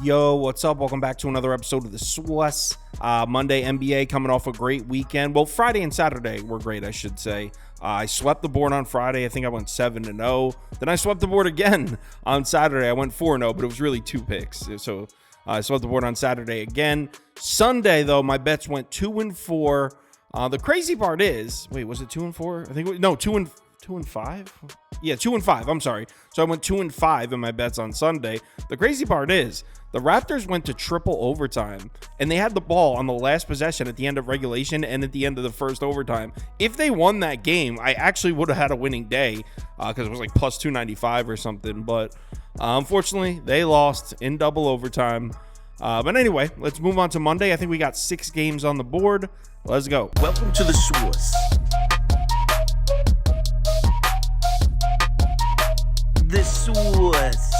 Yo, what's up? Welcome back to another episode of the Swiss. Monday NBA coming off a great weekend. Well, Friday and Saturday were great, I should say. I swept the board on Friday. I think I went 7-0. Then I swept the board again on Saturday. I went 4-0, but it was really 2 picks. So I swept the board on Saturday again. Sunday, though, my bets went 2-4. The crazy part is, wait, was it 2-4? I think no, 2 and 5. Yeah, 2 and 5. I'm sorry. So I went 2 and 5 in my bets on Sunday. The crazy part is the Raptors went to triple overtime and they had the ball on the last possession at the end of regulation and at the end of the first overtime. If they won that game, I actually would have had a winning day because it was like plus 295 or something. But unfortunately, they lost in double overtime. But anyway, let's move on to Monday. I think we got 6 games on the board. Let's go. Welcome to the Swiss. The Swiss.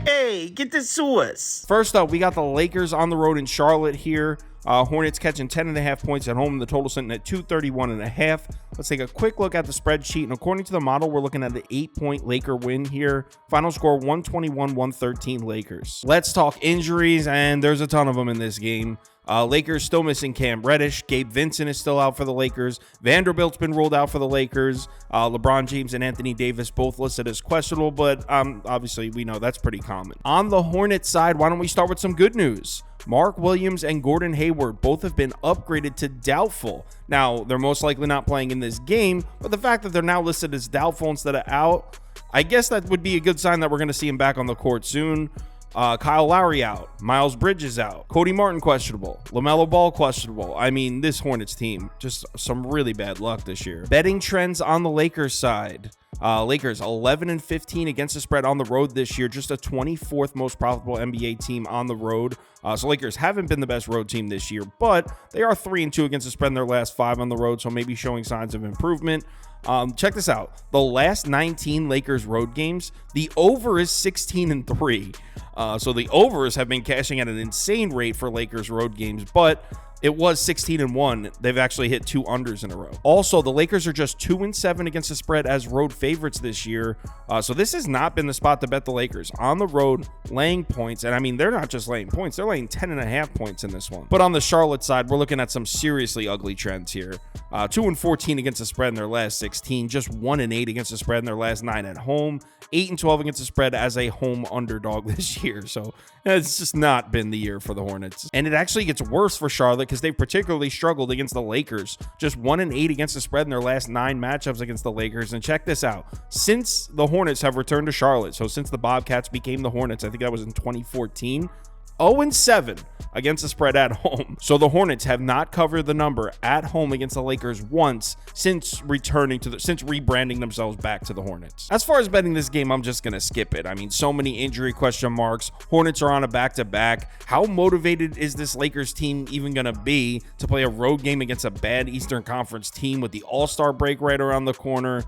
Hey, get the Swiss. First up, we got the Lakers on the road in Charlotte here. Hornets catching 10.5 points at home. The total sitting at 231.5. Let's take a quick look at the spreadsheet. And according to the model, we're looking at an 8-point Laker win here. Final score 121-113 Lakers. Let's talk injuries, and there's a ton of them in this game. Lakers still missing Cam Reddish. Gabe Vincent is still out for the Lakers. Vanderbilt's been ruled out for the Lakers. LeBron James and Anthony Davis both listed as questionable, but obviously we know that's pretty common. On the Hornets side, why don't we start with some good news? Mark Williams and Gordon Hayward both have been upgraded to doubtful. Now, they're most likely not playing in this game, but the fact that they're now listed as doubtful instead of out, I guess that would be a good sign that we're going to see him back on the court soon. Kyle Lowry out, Miles Bridges out, Cody Martin questionable, LaMelo Ball questionable. I mean, this Hornets team, just some really bad luck this year. Betting trends on the Lakers side. Lakers 11-15 against the spread on the road this year, just a 24th most profitable NBA team on the road. So Lakers haven't been the best road team this year, but they are 3-2 against the spread in their last 5 on the road, so maybe showing signs of improvement. Check this out. The last 19 Lakers road games, the over is 16-3. So the overs have been cashing at an insane rate for Lakers road games, but it was 16-1. They've actually hit 2 unders in a row. Also, the Lakers are just 2-7 against the spread as road favorites this year. So this has not been the spot to bet the Lakers. On the road, laying points. And I mean, they're not just laying points. They're laying 10.5 points in this one. But on the Charlotte side, we're looking at some seriously ugly trends here. 2-14 against the spread in their last 16. Just 1-8 against the spread in their last 9 at home. 8-12 against the spread as a home underdog this year. So it's just not been the year for the Hornets. And it actually gets worse for Charlotte because they've particularly struggled against the Lakers. Just 1-8 against the spread in their last 9 matchups against the Lakers. And check this out. Since the Hornets have returned to Charlotte, so since the Bobcats became the Hornets, I think that was in 2014, 0-7 against the spread at home. So the Hornets have not covered the number at home against the Lakers once since rebranding themselves back to the Hornets. As far as betting this game, I'm just going to skip it. I mean, so many injury question marks. Hornets are on a back-to-back. How motivated is this Lakers team even going to be to play a road game against a bad Eastern Conference team with the All-Star break right around the corner?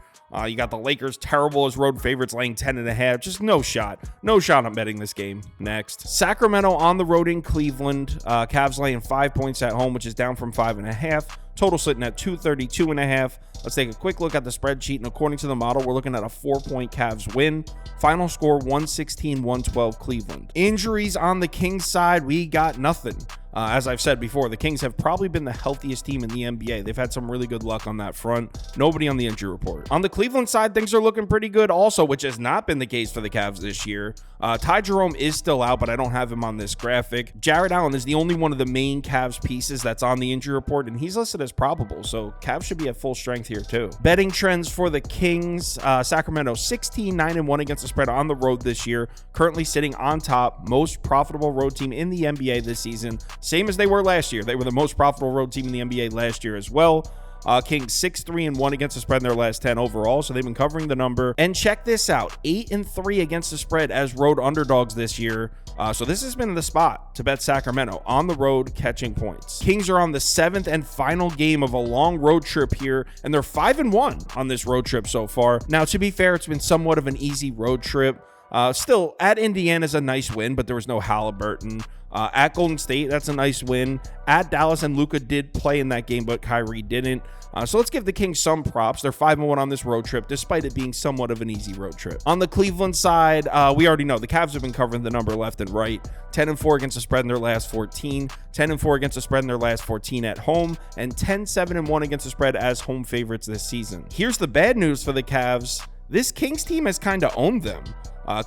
You got the Lakers terrible as road favorites, laying 10.5. Just no shot. No shot on betting this game. Next. Sacramento on the road in Cleveland. Cavs laying 5 points at home, which is down from 5.5. Total sitting at 232.5. Let's take a quick look at the spreadsheet. And according to the model, we're looking at a 4-point Cavs win. Final score 116-112 Cleveland. Injuries on the Kings side, we got nothing. As I've said before, the Kings have probably been the healthiest team in the NBA. They've had some really good luck on that front. Nobody on the injury report. On the Cleveland side, things are looking pretty good also, which has not been the case for the Cavs this year. Ty Jerome is still out, but I don't have him on this graphic. Jarrett Allen is the only one of the main Cavs pieces that's on the injury report, and he's listed as probable, so Cavs should be at full strength here too. Betting trends for the Kings. Sacramento 16-9-1 against the spread on the road this year. Currently sitting on top, most profitable road team in the NBA this season. Same as they were last year. They were the most profitable road team in the NBA last year as well. Kings 6-3-1 against the spread in their last 10 overall, so they've been covering the number. And check this out, 8-3 against the spread as road underdogs this year. So this has been the spot to bet Sacramento on the road catching points. Kings are on the 7th and final game of a long road trip here, and they're 5-1 on this road trip so far. Now, to be fair, it's been somewhat of an easy road trip. Still, at Indiana is a nice win, but there was no Halliburton. At Golden State, that's a nice win. At Dallas, and Luka did play in that game, but Kyrie didn't. So let's give the Kings some props. They're 5-1 on this road trip, despite it being somewhat of an easy road trip. On the Cleveland side, we already know the Cavs have been covering the number left and right. 10-4 against the spread in their last 14. 10-4 against the spread in their last 14 at home. And 10-7-1 against the spread as home favorites this season. Here's the bad news for the Cavs. This Kings team has kind of owned them.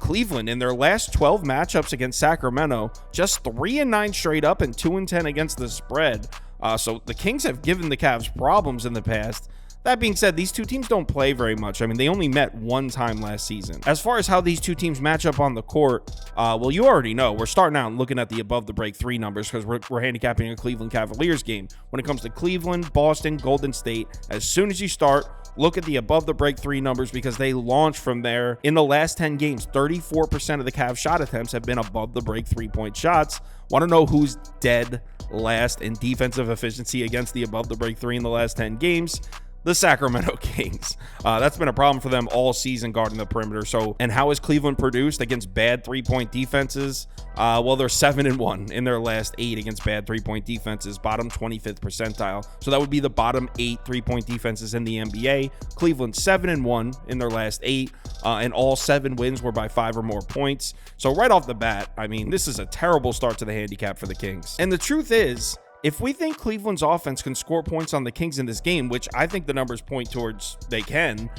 Cleveland, in their last 12 matchups against Sacramento, just 3-9 straight up and 2-10 against the spread. So the Kings have given the Cavs problems in the past. That being said, these two teams don't play very much. I mean, they only met one time last season. As far as how these two teams match up on the court, well, you already know. We're starting out and looking at the above the break 3 numbers because we're handicapping a Cleveland Cavaliers game. When it comes to Cleveland, Boston, Golden State, as soon as you start, look at the above the break 3 numbers because they launch from there. In the last 10 games, 34% of the Cavs shot attempts have been above the break 3-point shots. Want to know who's dead last in defensive efficiency against the above the break 3 in the last 10 games? The Sacramento Kings. That's been a problem for them all season guarding the perimeter. So, and how has Cleveland produced against bad 3-point defenses? Well, they're 7-1 in their last 8 against bad 3-point defenses, bottom 25th percentile. So that would be the bottom 8 3-point defenses in the NBA. Cleveland 7-1 in their last 8, and all 7 wins were by 5 or more points. So right off the bat, I mean, this is a terrible start to the handicap for the Kings. And the truth is, if we think Cleveland's offense can score points on the Kings in this game, which I think the numbers point towards they can,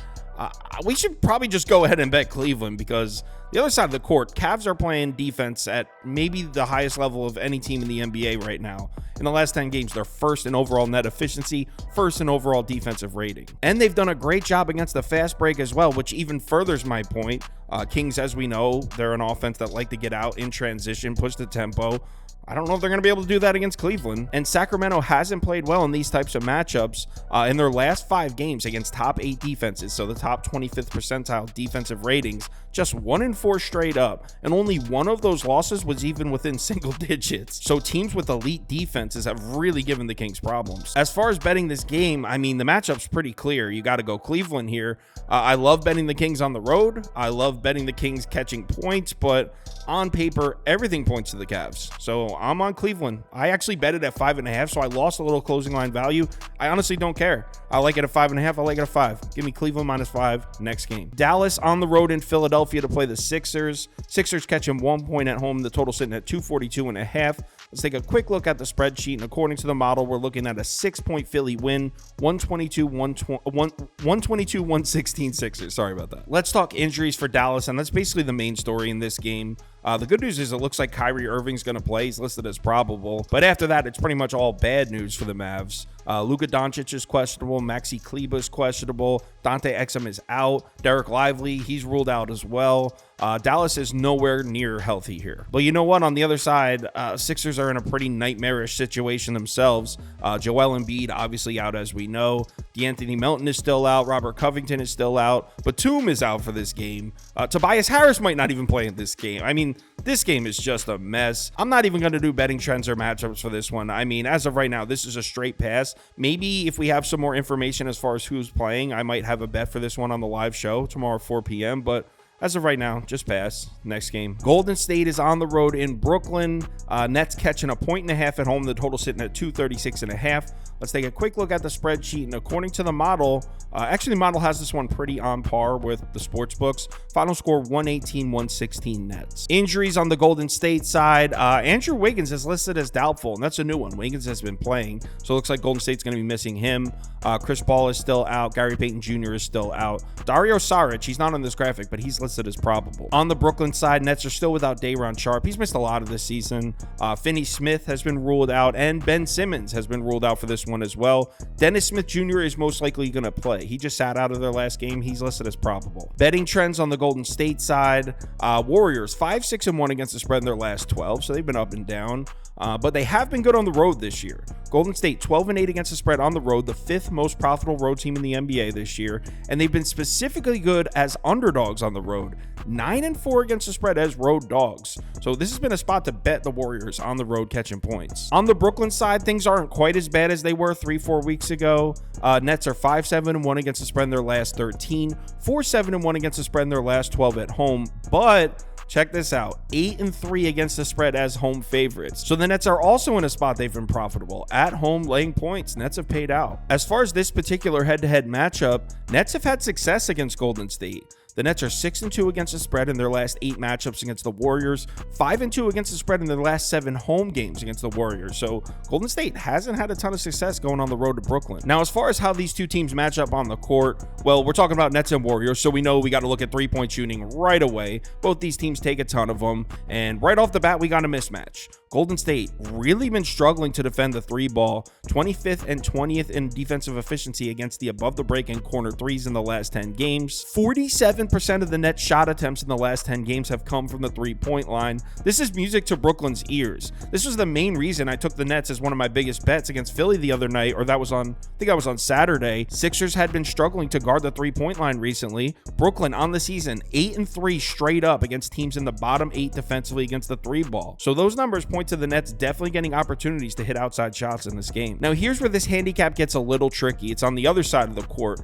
we should probably just go ahead and bet Cleveland because the other side of the court, Cavs are playing defense at maybe the highest level of any team in the NBA right now. In the last 10 games, they're first in overall net efficiency, first in overall defensive rating. And they've done a great job against the fast break as well, which even furthers my point. Kings, as we know, they're an offense that like to get out in transition, push the tempo. I don't know if they're going to be able to do that against Cleveland. And Sacramento hasn't played well in these types of matchups in their last 5 games against top 8 defenses. So the top 25th percentile defensive ratings, just 1-4 straight up. And only one of those losses was even within single digits. So teams with elite defenses have really given the Kings problems. As far as betting this game, I mean, the matchup's pretty clear. You got to go Cleveland here. I love betting the Kings on the road. I love betting the Kings catching points, but on paper, everything points to the Cavs. So I'm on Cleveland. I actually bet it at 5.5, so I lost a little closing line value. I honestly don't care. I like it at 5.5. I like it at 5. Give me Cleveland -5 next game. Dallas on the road in Philadelphia to play the Sixers. Sixers catching 1 point at home. The total sitting at 242.5. Let's take a quick look at the spreadsheet. And according to the model, we're looking at a 6-point Philly win. 122-116 Sixers. Sorry about that. Let's talk injuries for Dallas, and that's basically the main story in this game. The good news is it looks like Kyrie Irving's going to play. He's listed as probable. But after that, it's pretty much all bad news for the Mavs. Luka Doncic is questionable. Maxi Kleber is questionable. Dante Exum is out. Derek Lively, he's ruled out as well. Dallas is nowhere near healthy here. But you know what? On the other side, Sixers are in a pretty nightmarish situation themselves. Joel Embiid, obviously out as we know. DeAnthony Melton is still out. Robert Covington is still out. Batum is out for this game. Tobias Harris might not even play in this game. I mean, this game is just a mess. I'm not even going to do betting trends or matchups for this one. I mean, as of right now, this is a straight pass. Maybe if we have some more information as far as who's playing, I might have a bet for this one on the live show tomorrow, 4 p.m., but as of right now, just pass. Next game. Golden State is on the road in Brooklyn. Nets catching 1.5 at home. The total sitting at 236.5. Let's take a quick look at the spreadsheet. And according to the model, actually the model has this one pretty on par with the sports books. Final score 118-116 Nets. Injuries on the Golden State side. Andrew Wiggins is listed as doubtful, and that's a new one. Wiggins has been playing, so it looks like Golden State's going to be missing him. Chris Paul is still out. Gary Payton Jr. is still out. Dario Saric, he's not on this graphic, but he's listed as probable. On the Brooklyn side, Nets are still without Day'Ron Sharpe. He's missed a lot of this season. Finney Smith has been ruled out, and Ben Simmons has been ruled out for this one as well. Dennis Smith Jr. is most likely going to play. He just sat out of their last game. He's listed as probable. Betting trends on the Golden State side. Warriors 5-6-1 against the spread in their last 12, so they've been up and down. But they have been good on the road this year. Golden State 12-8 against the spread on the road, the 5th most profitable road team in the NBA this year, and they've been specifically good as underdogs on the road. road, 9-4 against the spread as road dogs. So this has been a spot to bet the Warriors on the road catching points. On the Brooklyn side, things aren't quite as bad as they were 3-4 weeks ago. Nets are 5-7-1 against the spread in their last 13, 4-7-1 against the spread in their last 12 at home, but check this out, 8-3 against the spread as home favorites. So the Nets are also in a spot they've been profitable. At home, laying points, Nets have paid out. As far as this particular head-to-head matchup, Nets have had success against Golden State. The Nets are 6-2 against the spread in their last 8 matchups against the Warriors, 5-2 against the spread in their last 7 home games against the Warriors. So Golden State hasn't had a ton of success going on the road to Brooklyn. Now, as far as how these two teams match up on the court, well, we're talking about Nets and Warriors, so we know we got to look at three-point shooting right away. Both these teams take a ton of them, and right off the bat, we got a mismatch. Golden State really been struggling to defend the three ball, 25th and 20th in defensive efficiency against the above the break and corner threes in the last 10 games. 47% of the net shot attempts in the last 10 games have come from the three-point line. This is music to Brooklyn's ears. This was the main reason I took the Nets as one of my biggest bets against Philly the other night, or that was on, I think that was on Saturday. Sixers had been struggling to guard the three-point line recently. Brooklyn on the season, 8-3 straight up against teams in the bottom 8 defensively against the three ball. So those numbers point to the Nets definitely getting opportunities to hit outside shots in this game. Now here's where this handicap gets a little tricky. It's on the other side of the court.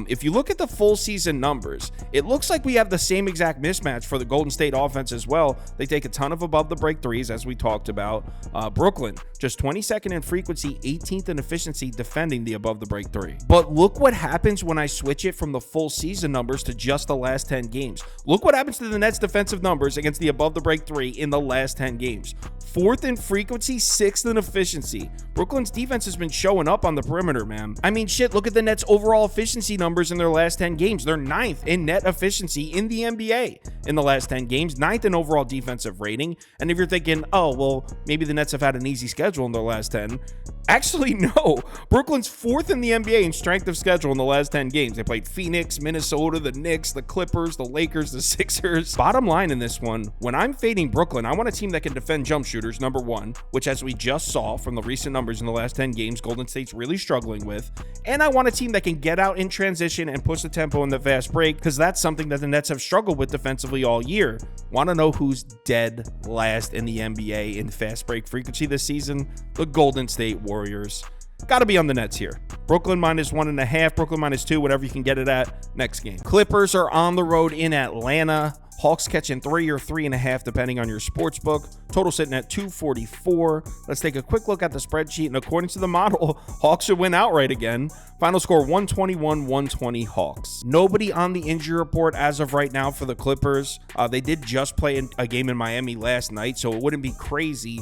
If you look at the full season numbers, it looks like we have the same exact mismatch for the Golden State offense as well. They take a ton of above the break threes, as we talked about. Brooklyn, just 22nd in frequency, 18th in efficiency defending the above the break three. But look what happens when I switch it from the full season numbers to just the last 10 games. Look what happens to the Nets defensive numbers against the above the break three in the last 10 games. 4th in frequency, 6th in efficiency. Brooklyn's defense has been showing up on the perimeter, man. I mean, shit, look at the Nets' overall efficiency numbers in their last 10 games. They're 9th in net efficiency in the NBA in the last 10 games, 9th in overall defensive rating. And if you're thinking, oh, well, maybe the Nets have had an easy schedule in their last 10. Actually, no. Brooklyn's 4th in the NBA in strength of schedule in the last 10 games. They played Phoenix, Minnesota, the Knicks, the Clippers, the Lakers, the Sixers. Bottom line in this one, when I'm fading Brooklyn, I want a team that can defend jump shooters, number one, which as we just saw from the recent numbers in the last 10 games, Golden State's really struggling with. And I want a team that can get out in transition and push the tempo in the fast break, because that's something that the Nets have struggled with defensively all year. Want to know who's dead last in the NBA in fast break frequency this season? The Golden State Warriors. Got to be on the Nets here. Brooklyn -1.5, Brooklyn -2, whatever you can get it at. Next game. Clippers are on the road in Atlanta. Hawks catching 3 or 3.5, depending on your sports book. Total sitting at 244. Let's take a quick look at the spreadsheet. And according to the model, Hawks should win outright again. Final score 121-120 Hawks. Nobody on the injury report as of right now for the Clippers. They did just play a game in Miami last night, so it wouldn't be crazy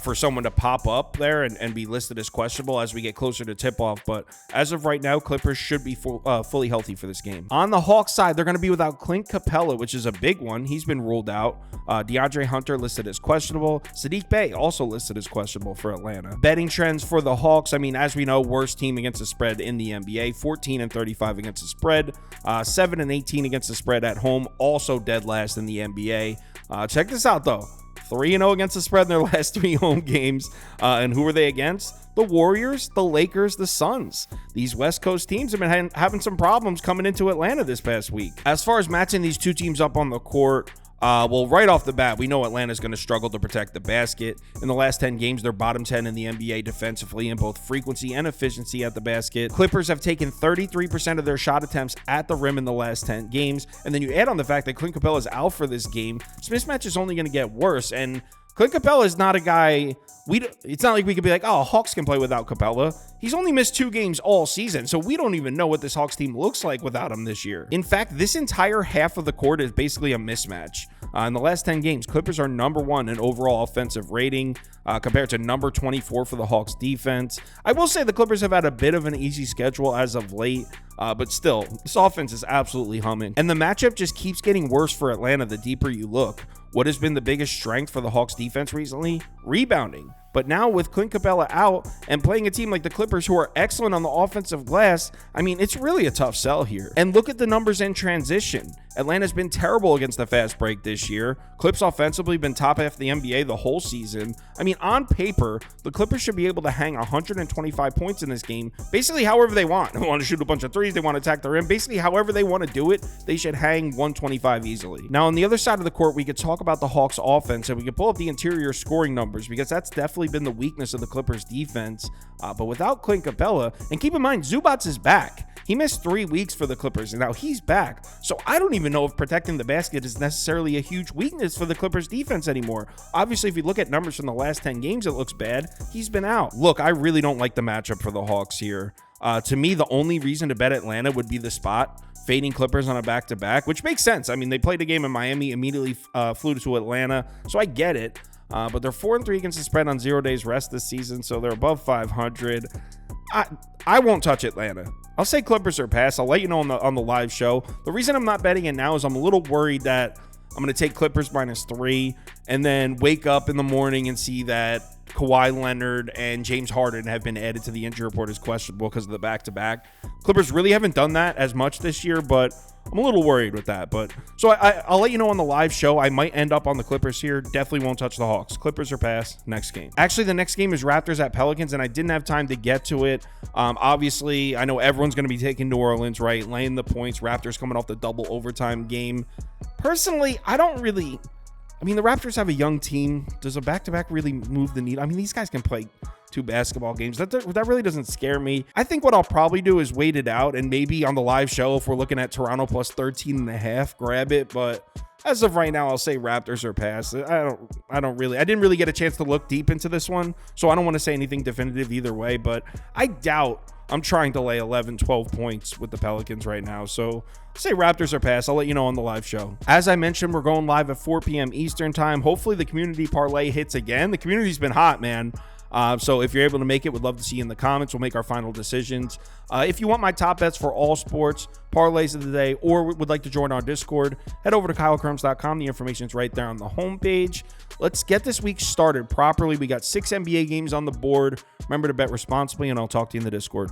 for someone to pop up there and be listed as questionable as we get closer to tip-off. But as of right now, Clippers should be fully healthy for this game. On the Hawks side, they're going to be without Clint Capella, which is a big one. He's been ruled out. DeAndre Hunter listed as questionable. Sadiq Bey also listed as questionable for Atlanta. Betting trends for the Hawks, I mean, as we know, worst team against the spread in the NBA, 14-35 against the spread, 7-18 against the spread at home, also dead last in the NBA. Check this out, though. 3-0 against the spread in their last 3 home games. And who are they against? The Warriors, the Lakers, the Suns. These West Coast teams have been having some problems coming into Atlanta this past week. As far as matching these two teams up on the court, well, right off the bat, we know Atlanta's going to struggle to protect the basket. In the last 10 games, they're bottom 10 in the NBA defensively in both frequency and efficiency at the basket. Clippers have taken 33% of their shot attempts at the rim in the last 10 games. And then you add on the fact that Clint Capella is out for this game. This mismatch is only going to get worse. And Clint Capella is not a guy, it's not like we could be like, oh, Hawks can play without Capella. He's only missed 2 games all season, so we don't even know what this Hawks team looks like without him this year. In fact, this entire half of the court is basically a mismatch. In the last 10 games, Clippers are number 1 in overall offensive rating compared to number 24 for the Hawks defense. I will say the Clippers have had a bit of an easy schedule as of late, but still, this offense is absolutely humming. And the matchup just keeps getting worse for Atlanta the deeper you look. What has been the biggest strength for the Hawks defense recently? Rebounding. But now with Clint Capella out and playing a team like the Clippers who are excellent on the offensive glass, I mean, it's really a tough sell here. And look at the numbers in transition. Atlanta's been terrible against the fast break this year. Clips offensively been top half of the NBA the whole season. I mean, on paper, the Clippers should be able to hang 125 points in this game, basically however they want. They want to shoot a bunch of threes, threes, they want to attack the rim. Basically, however they want to do it, they should hang 125 easily. Now, on the other side of the court, we could talk about the Hawks offense, and we could pull up the interior scoring numbers, because that's definitely been the weakness of the Clippers defense. But without Clint Capella, and keep in mind, Zubats is back. He missed 3 weeks for the Clippers, and now he's back. So I don't even know if protecting the basket is necessarily a huge weakness for the Clippers defense anymore. Obviously, if you look at numbers from the last 10 games, it looks bad. He's been out. Look, I really don't like the matchup for the Hawks here. To me, the only reason to bet Atlanta would be the spot, fading Clippers on a back-to-back, which makes sense. I mean, they played a game in Miami, immediately flew to Atlanta, so I get it. But they're 4-3 against the spread on 0 days rest this season, so they're above 500. I won't touch Atlanta. I'll say Clippers or pass. I'll let you know on the live show. The reason I'm not betting it now is I'm a little worried that I'm going to take Clippers -3 and then wake up in the morning and see that Kawhi Leonard and James Harden have been added to the injury report as questionable because of the back-to-back. Clippers really haven't done that as much this year, but I'm a little worried with that. But so I'll let you know on the live show. I might end up on the Clippers here. Definitely won't touch the Hawks. Clippers or pass. Next game. Actually, the next game is Raptors at Pelicans, and I didn't have time to get to it. Obviously, I know everyone's going to be taking New Orleans, right? Laying the points. Raptors coming off the double overtime game. Personally, the Raptors have a young team. Does a back-to-back really move the needle? I mean, these guys can play 2 basketball games. That really doesn't scare me. I think what I'll probably do is wait it out, and maybe on the live show, if we're looking at Toronto plus 13.5, grab it. But as of right now, I'll say Raptors or pass. I didn't really get a chance to look deep into this one, so I don't want to say anything definitive either way, but I doubt I'm trying to lay 11, 12 points with the Pelicans right now. So say Raptors or pass. I'll let you know on the live show. As I mentioned, we're going live at 4 p.m. Eastern time. Hopefully the community parlay hits again. The community's been hot, man. So if you're able to make it, we'd love to see you in the comments. We'll make our final decisions. If you want my top bets for all sports, parlays of the day, or would like to join our Discord, head over to KyleKirms.com. The information's right there on the homepage. Let's get this week started properly. We got 6 NBA games on the board. Remember to bet responsibly, and I'll talk to you in the Discord.